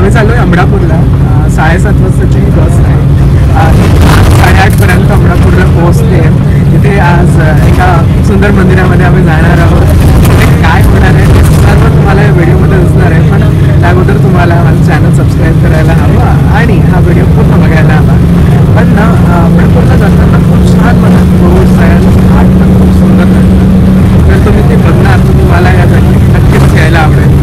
आम्ही चाललोय अमडापूरला. 7:30 वाजताची ही बस आहे. 8:30 पर्यंत अमडापूरला पोहोचते. तिथे आज एका सुंदर मंदिरामध्ये आम्ही जाणार आहोत. तिथे काय होणार आहे ते सर्व तुम्हाला या व्हिडिओमध्ये दिसणार आहे. पण त्याबद्दल तुम्हाला माझं चॅनल सबस्क्राईब करायला हवं आणि हा व्हिडिओ पूर्ण बघायला हवा. पण ना अमडापूरला जाताना खूप छान मला रोड आहे, घाट पण खूप सुंदर आहे. तर तुम्ही ते बघणार तर तुम्हाला या जागी नक्कीच यायला आवडेल.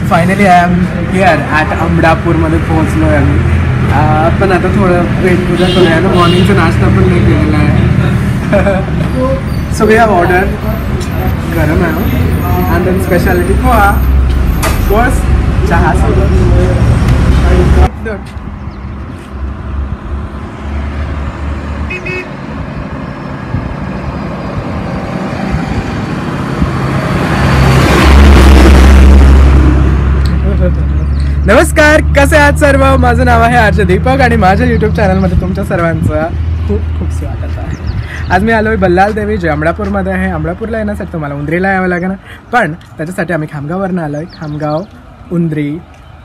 Finally I am here at अमडापूरमध्ये पोहोचलो आहे आम्ही. पण आता थोडं पेटपूजा करूया ना. मॉर्निंगचा नाश्ता पण नाही केलेला आहे. सो वी हॅव ऑर्डर गरम आहे and then speciality poha, first चहा नमस्कार, कसे आहात सर्व. माझं नाव आहे आर्य दीपक आणि माझ्या यूट्यूब चॅनलमध्ये तुमच्या सर्वांचं खूप खूप स्वागत आहे. आज मी आलो आहे बल्लाल देवी, जे अमडापूरमध्ये आहे. अमडापूरला येण्यासाठी तुम्हाला उंद्रीला यावं लागणार, पण त्याच्यासाठी आम्ही खामगाववरनं आलो आहे. खामगाव, उंद्री,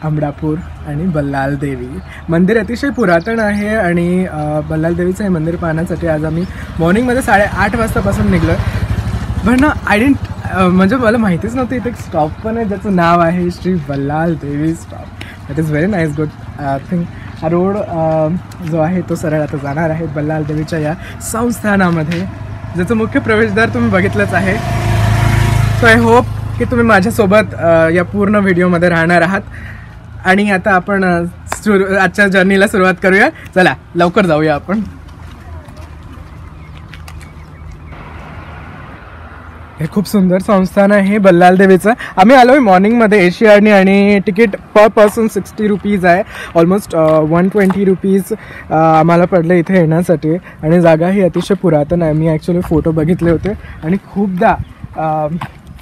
अमडापूर आणि बल्लाल देवी मंदिर अतिशय पुरातन आहे. आणि बल्लाल देवीचं हे मंदिर पाहण्यासाठी आज आम्ही मॉर्निंगमध्ये 8:30 वाजतापासून निघलो. पण ना म्हणजे मला माहितीच नव्हतं इथे एक स्टॉप पण आहे ज्याचं नाव आहे श्री बल्लाल देवी stop. That is very nice, good thing. हा रोड जो आहे तो सरळ आता जाणार आहे बल्लाल देवीच्या या संस्थानामध्ये, ज्याचं मुख्य प्रवेशद्वार तुम्ही बघितलंच आहे. सो आय होप की तुम्ही माझ्यासोबत या पूर्ण व्हिडिओमध्ये राहणार आहात. आणि आता आपण आजच्या जर्नीला सुरुवात करूया. चला लवकर जाऊया आपण. हे खूप सुंदर संस्थान आहे बल्लाल देवीचं. आम्ही आलो आहे मॉर्निंगमध्ये एशियाने आणि तिकीट पर पर्सन 60 रुपीज आहे. ऑलमोस्ट 120 रुपीज आम्हाला पडले इथे येण्यासाठी. आणि जागा ही अतिशय पुरातन आहे. मी ॲक्च्युली फोटो बघितले होते आणि खूपदा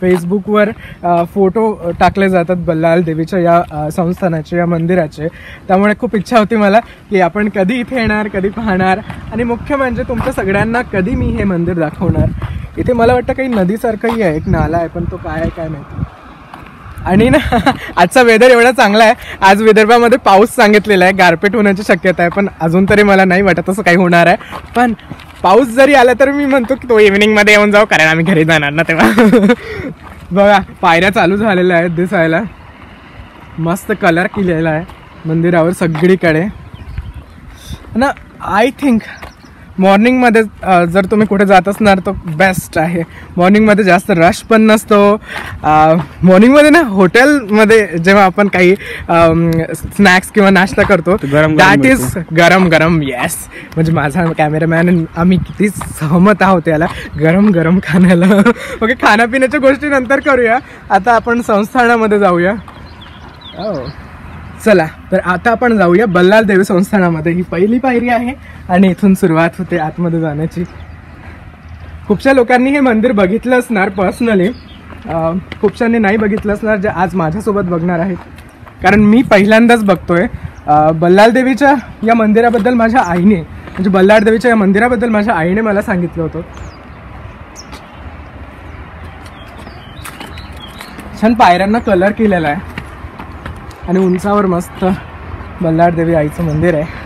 फेसबुकवर फोटो टाकले जातात बल्लाल देवीच्या या संस्थानाचे, या मंदिराचे. त्यामुळे खूप इच्छा होती मला की आपण कधी इथे येणार, कधी पाहणार आणि मुख्य म्हणजे तुमच्या सगळ्यांना कधी मी हे मंदिर दाखवणार. इथे मला वाटतं काही नदीसारखंही आहे, एक नाला आहे, पण तो काय आहे काय माहिती. आणि ना आजचा वेदर एवढा चांगला आहे. आज विदर्भामध्ये पाऊस सांगितलेला आहे, गारपीट होण्याची शक्यता आहे. पण अजून तरी मला नाही वाटत असं काही होणार आहे. पण पाऊस जरी आला तर मी म्हणतो की तो इव्हिनिंगमध्ये येऊन जाऊ, कारण आम्ही घरी जाणार ना तेव्हा. बघा पायऱ्या चालू झालेल्या आहेत दिसायला. मस्त कलर केलेला आहे मंदिरावर सगळीकडे ना. आय थिंक मॉर्निंगमध्ये जर तुम्ही कुठे जात असणार तर बेस्ट आहे. मॉर्निंगमध्ये जास्त रश पण नसतो. मॉर्निंगमध्ये ना हॉटेलमध्ये जेव्हा आपण काही स्नॅक्स किंवा नाश्ता करतो दॅट इज गरम गरम. येस, म्हणजे माझा कॅमेरामॅन आम्ही किती सहमत आहोत याला, गरम गरम खाण्याला. ओके, खाण्यापिण्याच्या गोष्टी नंतर करूया. आता आपण संस्थानामध्ये जाऊया. चला तर आता आपण जाऊया बल्लाल देवी संस्थानामध्ये. ही पहिली पायरी आहे आणि इथून सुरुवात होते आतमध्ये जाण्याची. खूपशा लोकांनी हे मंदिर बघितलं असणार पर्सनली, खूपशांनी नाही बघितलं असणार जे आज माझ्यासोबत बघणार आहेत, कारण मी पहिल्यांदाच बघतोय. बल्लाल देवीच्या या मंदिराबद्दल माझ्या आईने, म्हणजे बल्लाळ देवीच्या या मंदिराबद्दल माझ्या आईने मला सांगितलं होतं. छान पायऱ्यांना कलर केलेला आहे आणि उंचावर मस्त बल्लाळ देवी आईचं मंदिर आहे.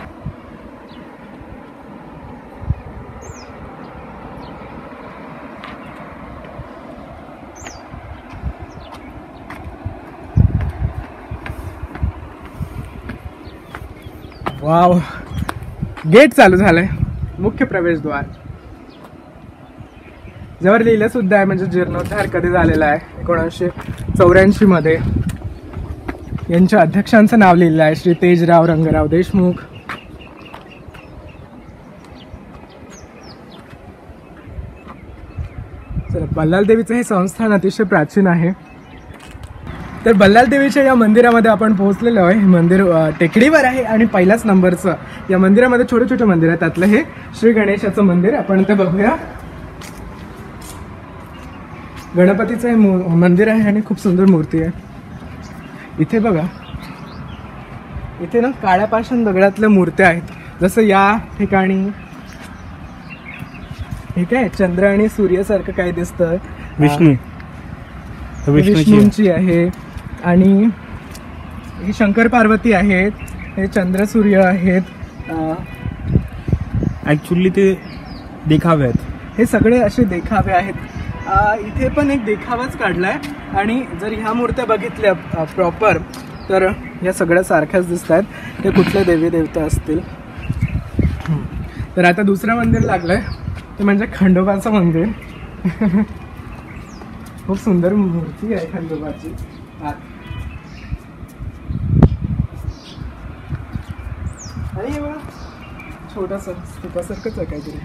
वाव, गेट चालू झालंय, मुख्य प्रवेशद्वार. ज्यावर लिहिलं सुद्धा आहे, म्हणजे जीर्णोद्धार कधी झालेला आहे 1984 मध्ये. यांच्या अध्यक्षांचं नाव लिहिलं आहे श्री तेजराव रंगराव देशमुख. तर बल्लाल देवीचं हे संस्थान अतिशय प्राचीन आहे. तर बल्लाल देवीच्या या मंदिरामध्ये आपण पोहोचलेलो आहे. हे मंदिर टेकडीवर आहे आणि पहिल्याच नंबरचं. या मंदिरामध्ये छोटे छोटे मंदिर आहे, त्यातलं हे श्री गणेशाचं मंदिर आपण ते बघूया. गणपतीचं हे मंदिर आहे आणि खूप सुंदर मूर्ती आहे. इथे बघा, इथे ना काळ्या पाषाण दगडातल्या मूर्त्या आहेत. जसं या ठिकाणी हे काय चंद्र आणि सूर्यासारखं काय दिसतं, विष्णूंची आहे. आणि ही शंकर पार्वती आहेत, हे चंद्र सूर्य आहेत. ॲक्च्युली ते देखावे आहेत, हे सगळे असे देखावे आहेत. इथे पण एक देखावाच काढलाय. आणि जर ह्या मूर्त्या बघितल्या प्रॉपर तर या सगळ्या सारख्याच दिसत आहेत. ते कुठले देवी देवता असतील. तर आता दुसरं मंदिर लागलंय, ते म्हणजे खंडोबाचं मंदिर. खूप सुंदर मूर्ती आहे खंडोबाची. आणि हे बघा छोटासा स्तूपासारखंच आहे काहीतरी.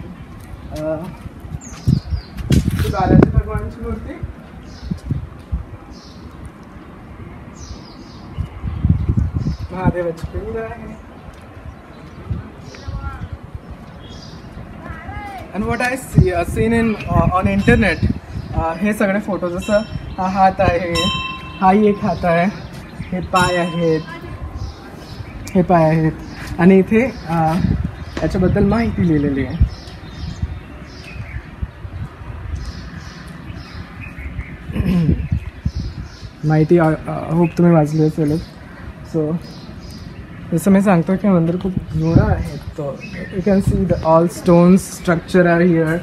बालाजी भगवानची मूर्ती. महादेवाची पिंड आहे. And what I seen in on internet, हे सगळे फोटो, जसं हा हात आहे, हाही एक हात आहे, हे पाय आहेत, हे पाय आहेत. आणि इथे याच्याबद्दल माहिती लिहिलेली आहे. माहिती होप तुम्ही वाचली असेल. सो जसं मी सांगतो की मंदिर खूप जुनं आहे. तो you can see the all stones structure are here.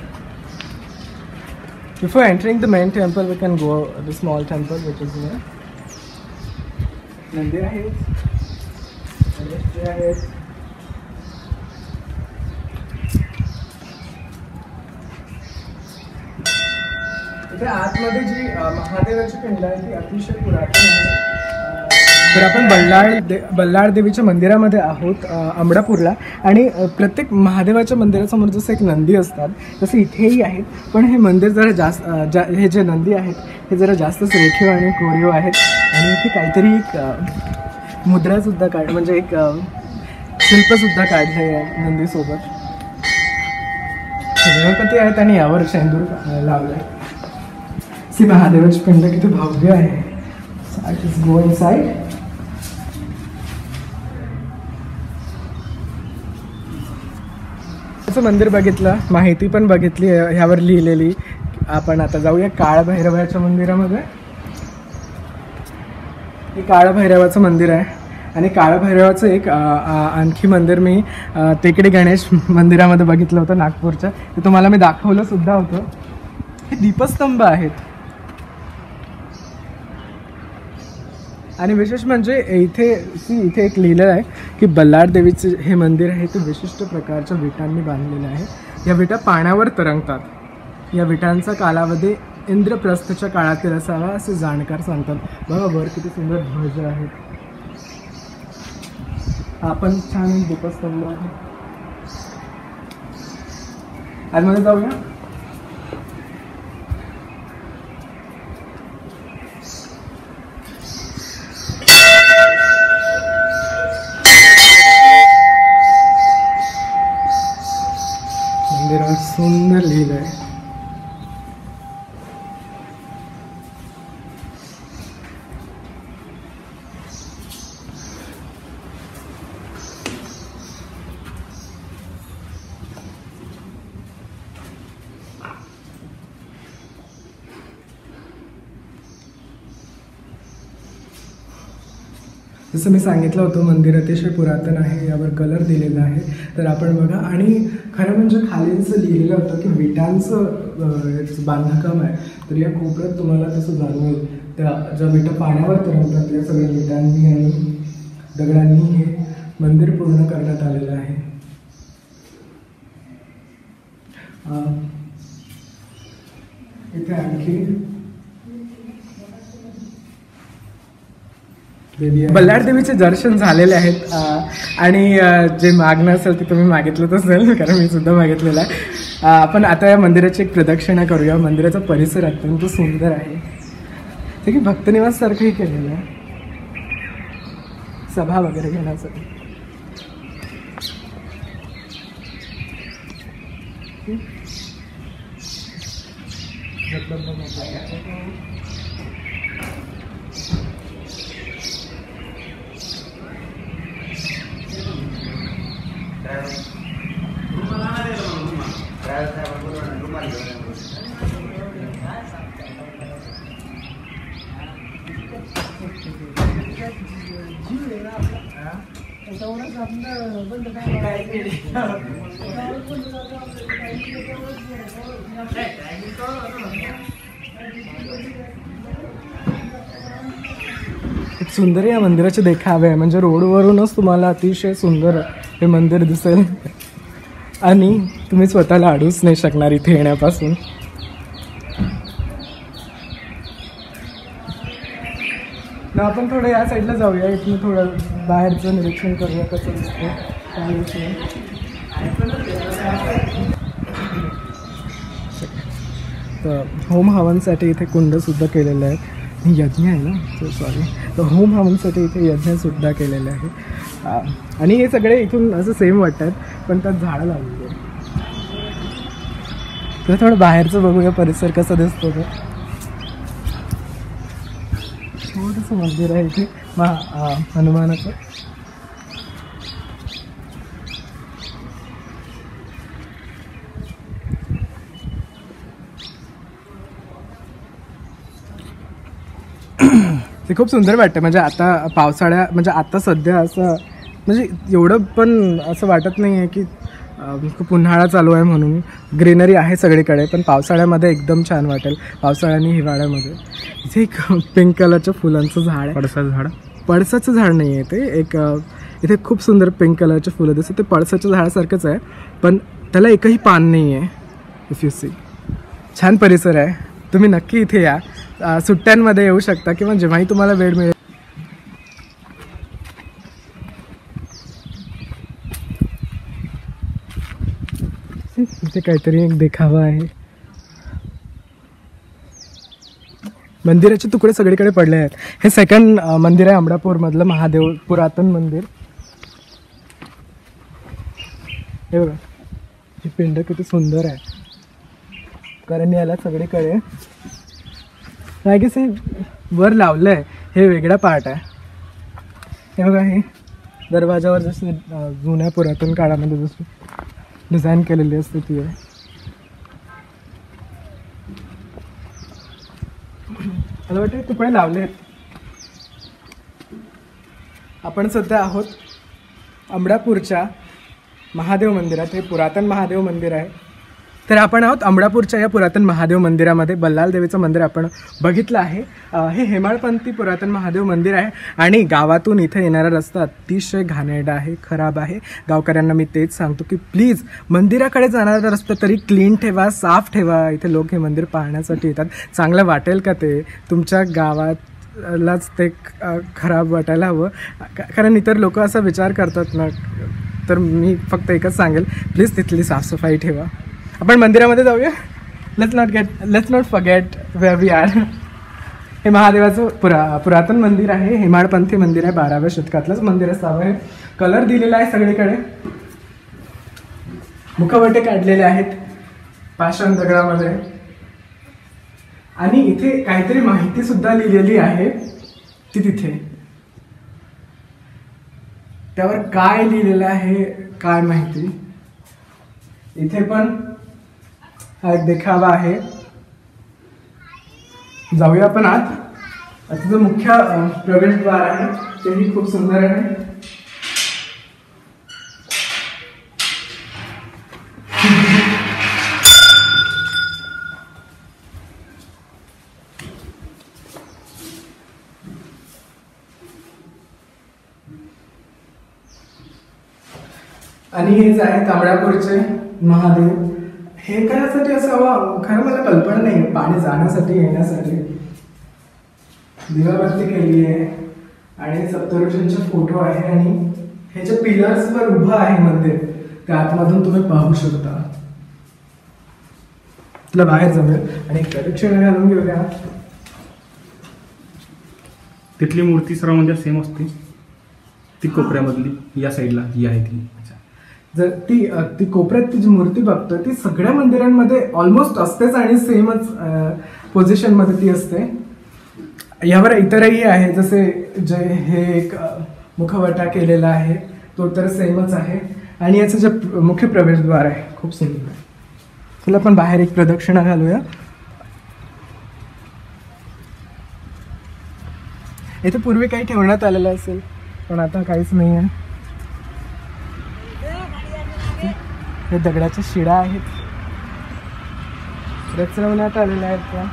Before entering the main temple we can go the small temple which is here. मंदिर आहेत, आहेत. इथे आतमध्ये जी महादेवाची पिंड आहे ती अतिशय पुरातन आहे. तर आपण बल्लाळ देवीच्या मंदिरामध्ये आहोत अमडापूरला. आणि प्रत्येक महादेवाच्या मंदिरासमोर जसं एक नंदी असतात तसं इथेही आहेत. पण हे मंदिर जरा जास्त हे जे नंदी आहेत हे जरा जास्तच रेखीव आणि कोरीव आहेत. आणि इथे काहीतरी एक मुद्रासुद्धा म्हणजे एक शिल्पसुद्धा काढलं आहे नंदीसोबत. गणपती आहेत आणि यावर शेंदूर लावलं आहे. सी महादेवाची पिंड किती भव्य आहे. Go inside. मंदिर बघितलं, माहिती पण बघितली ह्यावर लिहिलेली. आपण आता जाऊया काळभैरवाच्या मंदिरामध्ये. हे काळभैरवाचं मंदिर आहे. आणि काळभैरवाचं एक आणखी मंदिर मी टेकडी गणेश मंदिरामध्ये बघितलं होतं नागपूरच्या. ते तुम्हाला मी दाखवलं सुद्धा होतं. हे दीपस्तंभ आहेत. आणि विशेष म्हणजे इथे एक लिहिलं आहे की बल्लाळ देवीचे हे मंदिर आहे ते विशिष्ट प्रकारच्या विटांनी बांधलेलं आहे. या विटा पाण्यावर तरंगतात. या विटांचा कालावधी इंद्रप्रस्थच्या काळातील असावा असे जाणकार सांगतात. बघा वर किती सुंदर ध्वज आहेत. हा पण छान दीपस्तंभ आहे. आतमध्ये जाऊया. मंदिरात सुंदर लिहिलं आहे. जसं मी सांगितलं होतं मंदिर अतिशय पुरातन आहे. यावर कलर दिलेला आहे. तर आपण बघा. आणि खरं म्हणजे खाली जसं लिहिलेलं होतं की विटांचं बांधकाम आहे. तर या कोपऱ्यात तुम्हाला तसं जाणवेल. त्या ज्या विटा पाण्यावर तरंगतात या सगळ्या विटांनी आणि दगडांनी हे मंदिर पूर्ण करण्यात आलेलं आहे. इथे आणखी बल्लाळ देवीचे दर्शन झालेले आहेत. आणि जे मागणं असेल ते तुम्ही मागितलंच असेल, कारण मी सुद्धा मागितलेलं आहे. आपण आता या मंदिराची एक प्रदक्षिणा करूया. मंदिराचा परिसर अत्यंत सुंदर आहे. ते की भक्तनिवास सारखंही केलेलं आहे, सभा वगैरे घेण्यासाठी. खूप सुंदर या मंदिराचे देखावे आहे, म्हणजे रोडवरूनच तुम्हाला अतिशय सुंदर हे मंदिर दिसेल आणि तुम्ही स्वतःला अडूच नाही शकणार इथे येण्यापासून. ना आपण थोडं या साईडला जाऊया, इथून थोडं बाहेरचं निरीक्षण करूया कसं दिसतं काय विषय. तर होम हवनसाठी इथे कुंडसुद्धा केलेलं आहे, यज्ञ आहे ना, सो सॉरी. तर होम हवनसाठी इथे यज्ञसुद्धा केलेलं आहे. आणि हे सगळे इथून असं सेम वाटतात, पण त्यात झाडं लावलेली आहे. तर थोडं बाहेरचं बघूया परिसर कसा दिसतो. तो छोटंसं मंदिर आहे इथे हनुमानाचं. ते खूप सुंदर वाटतं. म्हणजे आता पावसाळ्या म्हणजे आता सध्या असं म्हणजे एवढं पण असं वाटत नाही आहे की खूप उन्हाळा चालू आहे म्हणून. ग्रीनरी आहे सगळीकडे, पण पावसाळ्यामध्ये एकदम छान वाटेल. पावसाळ्या आणि हिवाळ्यामध्ये. इथे एक पिंक कलरच्या फुलांचं झाड आहे. पळसाचं झाड नाही आहे ते. एक इथे खूप सुंदर पिंक कलरचे फुलं दिसतात. ते पळसाच्या झाडासारखंच आहे, पण त्याला एकही पान नाही आहे. If you see. छान परिसर आहे. तुम्ही नक्की इथे या. सुट्ट्यांमध्ये येऊ शकता किंवा जेव्हाही तुम्हाला वेळ मिळेल. इथे काहीतरी एक देखावा आहे. मंदिराचे तुकडे सगळीकडे पडले आहेत. हे सेकंड मंदिर आहे अमडापूरमधलं, महादेव पुरातन मंदिर. हे बघा, ही पिंड किती सुंदर आहे, कारण याला सगळीकडे आय गेस हे वर लावलं आहे. हे वेगळा पार्ट आहे. हे बघा, हे दरवाजावर जसे जुन्या पुरातन काळामध्ये जशी डिझाईन केलेली असते ती आहे. मला वाटतं तुकडे लावले आहेत. आपण सध्या आहोत अमडापूरच्या महादेव मंदिरात. हे पुरातन महादेव मंदिर आहे. तर आपण आहोत अमडापूरच्या या पुरातन महादेव मंदिरामध्ये. बल्लाल देवीचं मंदिर आपण बघितलं आहे. हे हेमाळपंथी पुरातन महादेव मंदिर आहे आणि गावातून इथे येणारा रस्ता अतिशय घाणेरडा आहे, खराब आहे. गावकऱ्यांना मी तेच सांगतो की प्लीज मंदिराकडे जाणारा रस्ता तरी क्लीन ठेवा, साफ ठेवा. इथे लोक हे मंदिर पाहण्यासाठी येतात. चांगलं वाटेल का ते? तुमच्या गावालाच ते खराब वाटायला हवं, कारण इतर लोक असा विचार करतात ना. तर मी फक्त एकच सांगेल, प्लीज तिथली साफसफाई ठेवा. आपण मंदिरामध्ये जाऊया. Let's not forget where we are. हे महादेवाचं पुरातन मंदिर आहे. हेमाळपंथी मंदिर आहे. 12व्या शतकातलंच मंदिर असावं. हे कलर दिलेला आहे सगळीकडे. मुखवटे काढलेले आहेत पाषाण दगडामध्ये. आणि इथे काहीतरी माहिती सुद्धा लिहिलेली आहे ती तिथे. त्यावर काय लिहिलेलं आहे काय माहिती. इथे पण हा एक देखावा आहे. जाऊया आपण आत. आता जो मुख्य प्रवेशद्वार आहे तेही खूप सुंदर आहे. आणि हेच आहे अमडापूरचे महादेव. हे करायसाठी असावं खरं मला कल्पना नाही. पाणी जाण्यासाठी येण्यासाठी दिवाबत्ती केली आहे आणि सप्तऋषींचे फोटो आहे. आणि हे जे पिलर्सवर उभं आहे मंदिर, त्या आतमधून तुम्ही पाहू शकता. तुला बाहेर जमेल आणि प्रदक्षिणा घालून घेऊया. तिथली मूर्ती सर्व म्हणजे सेम असते. ती कोपऱ्यामधली या साईडला जी आहे ती. जर ती कोपऱ्यात ती जी मूर्ती बघतो ती सगळ्या मंदिरांमध्ये ऑलमोस्ट असतेच आणि सेमच पोझिशनमध्ये ती असते. यावर इतरही आहे, जसे जे हे एक मुखवटा केलेला आहे तो तर सेमच आहे. आणि याचं जे मुख्य प्रवेशद्वार आहे खूप सुंदर आहे. चला आपण बाहेर एक प्रदक्षिणा घालूया. इथे पूर्वी काही ठेवण्यात आलेलं असेल पण आता काहीच नाही आहे. हे दगडाच्या शिडा आहेत, रचवण्यात आलेल्या आहेत त्या.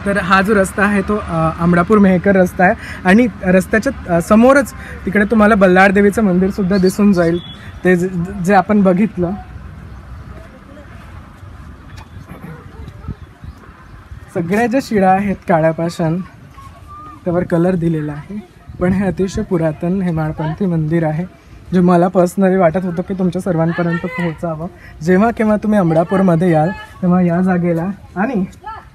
तर हा जो रस्ता आहे तो अमडापूर मेहकर रस्ता आहे आणि रस्त्याच्या समोरच तिकडे तुम्हाला बल्लाळ देवीचं मंदिर सुद्धा दिसून जाईल, ते जे आपण बघितलं. सगळ्या ज्या शिळा आहेत काळ्या पाषाण त्यावर कलर दिलेला आहे. पण हे अतिशय पुरातन हेमाडपंथी मंदिर आहे, जे मला पर्सनली वाटत होतं की तुमच्या सर्वांपर्यंत पोहोचावं. जेव्हा केव्हा तुम्ही अमडापूरमध्ये याल तेव्हा या जागेला आणि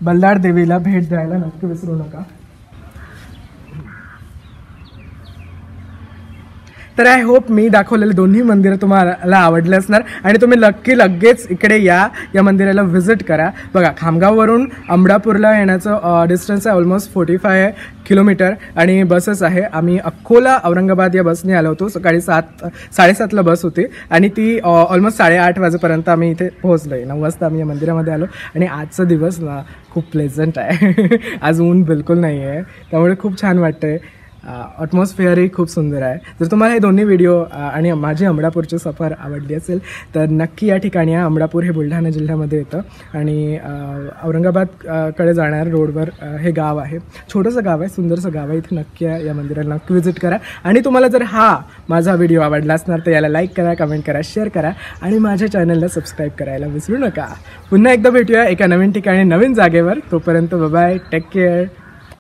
बल्लाळ देवीला भेट द्यायला नक्की विसरू नका. तर आय होप मी दाखवलेले दोन्ही मंदिरं तुम्हाला आवडले असणार आणि तुम्ही नक्की लगेच इकडे या मंदिराला व्हिजिट करा. बघा, खामगाववरून अमडापूरला येण्याचं डिस्टन्स आहे ऑलमोस्ट 45 किलोमीटर आणि बसेस आहे. आम्ही अकोला औरंगाबाद या बसने आलो होतो. सकाळी 7:30ला बस होती आणि ती ऑलमोस्ट 8:30 वाजेपर्यंत आम्ही इथे पोहोचलो. 9 वाजता आम्ही या मंदिरामध्ये आलो आणि आजचा दिवस ना खूप प्लेझंट आहे. आज ऊन बिलकुल नाही आहे, त्यामुळे खूप छान वाटतंय. ॲटमॉस्फिअरही खूप सुंदर आहे. जर तुम्हाला हे दोन्ही व्हिडिओ आणि माझी अमडापूरची सफर आवडली असेल तर नक्की या ठिकाणी या. अमडापूर हे बुलढाणा जिल्ह्यामध्ये येतं आणि औरंगाबादकडे जाणाऱ्या रोडवर हे गाव आहे. छोटंसं गाव आहे, सुंदरसं गाव आहे. इथे नक्की या मंदिराला नक्की व्हिजिट करा. आणि तुम्हाला जर हा माझा व्हिडिओ आवडला असणार तर याला लाईक करा, कमेंट करा, शेअर करा आणि माझ्या चॅनलला सबस्क्राईब करायला विसरू नका. पुन्हा एकदा भेटूया एका नवीन ठिकाणी नवीन जागेवर. तोपर्यंत बाय, टेक केअर.